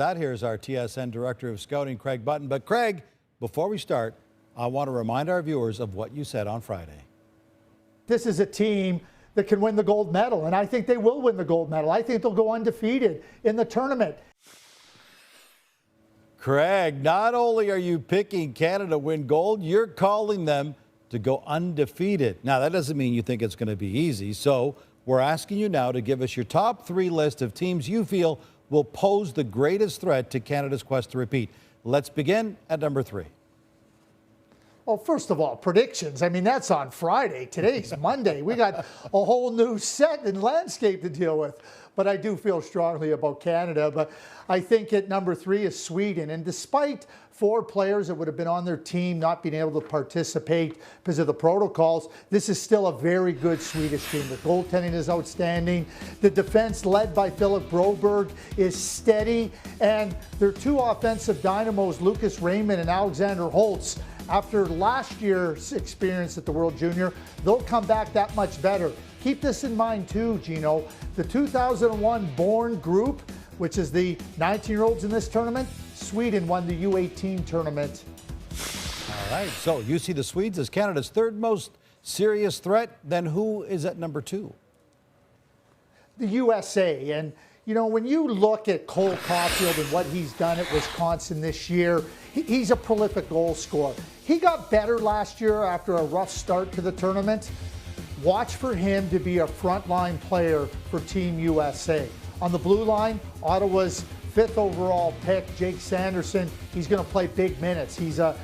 That here's our TSN Director of Scouting, Craig Button. But Craig, before we start, I want to remind our viewers of what you said on Friday. This is a team that can win the gold medal, and I think they will win the gold medal. I think they'll go undefeated in the tournament. Craig, not only are you picking Canada to win gold, you're calling them to go undefeated. Now, that doesn't mean you think it's going to be easy, so we're asking you now to give us your top 3 list of teams you feel will pose the greatest threat to Canada's quest to repeat. Let's begin at number 3. Well, first of all, predictions. I mean, that's on Friday. Today's Monday. We got a whole new set and landscape to deal with. But I do feel strongly about Canada. But I think at number 3 is Sweden. And despite 4 players that would have been on their team not being able to participate because of the protocols, this is still a very good Swedish team. The goaltending is outstanding. The defense led by Philip Broberg is steady. And their 2 offensive dynamos, Lucas Raymond and Alexander Holtz, after last year's experience at the World Junior, they'll come back that much better. Keep this in mind too, Gino. The 2001 born group, which is the 19-year-olds in this tournament, Sweden won the U18 tournament. All right, so you see the Swedes as Canada's 3rd most serious threat. Then who is at number 2? The USA. And, you know, when you look at Cole Caulfield and what he's done at Wisconsin this year, he's a prolific goal scorer. He got better last year after a rough start to the tournament. Watch for him to be a frontline player for Team USA. On the blue line, Ottawa's 5th overall pick, Jake Sanderson, he's going to play big minutes. He's a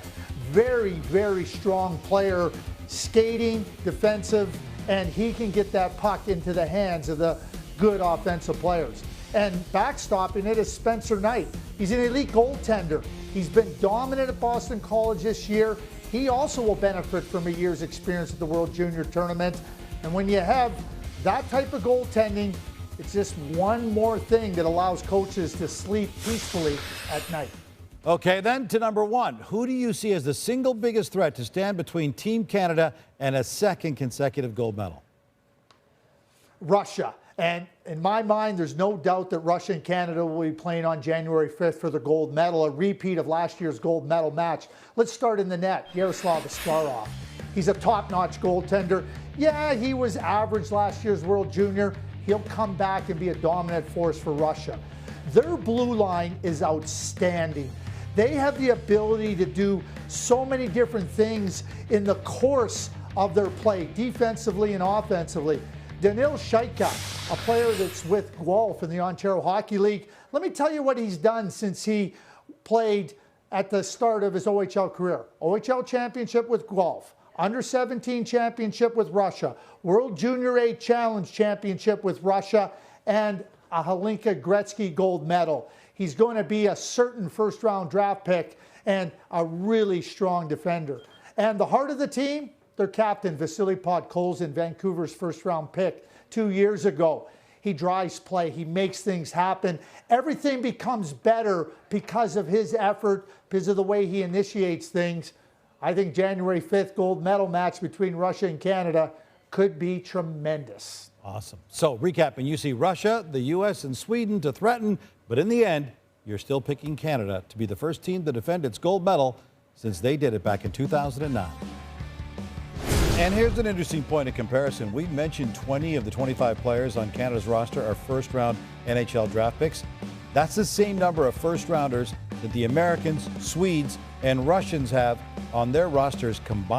very, very strong player, skating, defensive, and he can get that puck into the hands of the good offensive players. And backstopping it is Spencer Knight. He's an elite goaltender. He's been dominant at Boston College this year. He also will benefit from a year's experience at the World Junior Tournament. And when you have that type of goaltending, it's just one more thing that allows coaches to sleep peacefully at night. Okay, then to number 1. Who do you see as the single biggest threat to stand between Team Canada and a 2nd consecutive gold medal? Russia. And in my mind, there's no doubt that Russia and Canada will be playing on January 5th for the gold medal, a repeat of last year's gold medal match. Let's start in the net. Yaroslav Askarov. He's a top-notch goaltender. Yeah, he was average last year's World Junior. He'll come back and be a dominant force for Russia. Their blue line is outstanding. They have the ability to do so many different things in the course of their play, defensively and offensively. Danil Shaika, a player that's with Guelph in the Ontario Hockey League. Let me tell you what he's done since he played at the start of his OHL career. OHL championship with Guelph, under-17 championship with Russia, World Junior A Challenge championship with Russia, and a Hlinka Gretzky gold medal. He's going to be a certain first-round draft pick and a really strong defender. And the heart of the team, their captain, Vasily Podkolzin, Vancouver's first-round pick 2 years ago. He drives play. He makes things happen. Everything becomes better because of his effort, because of the way he initiates things. I think January 5th gold medal match between Russia and Canada could be tremendous. Awesome. So recapping, you see Russia, the U.S., and Sweden to threaten, but in the end, you're still picking Canada to be the first team to defend its gold medal since they did it back in 2009. And here's an interesting point of comparison. We mentioned 20 of the 25 players on Canada's roster are first-round NHL draft picks. That's the same number of first-rounders that the Americans, Swedes, and Russians have on their rosters combined.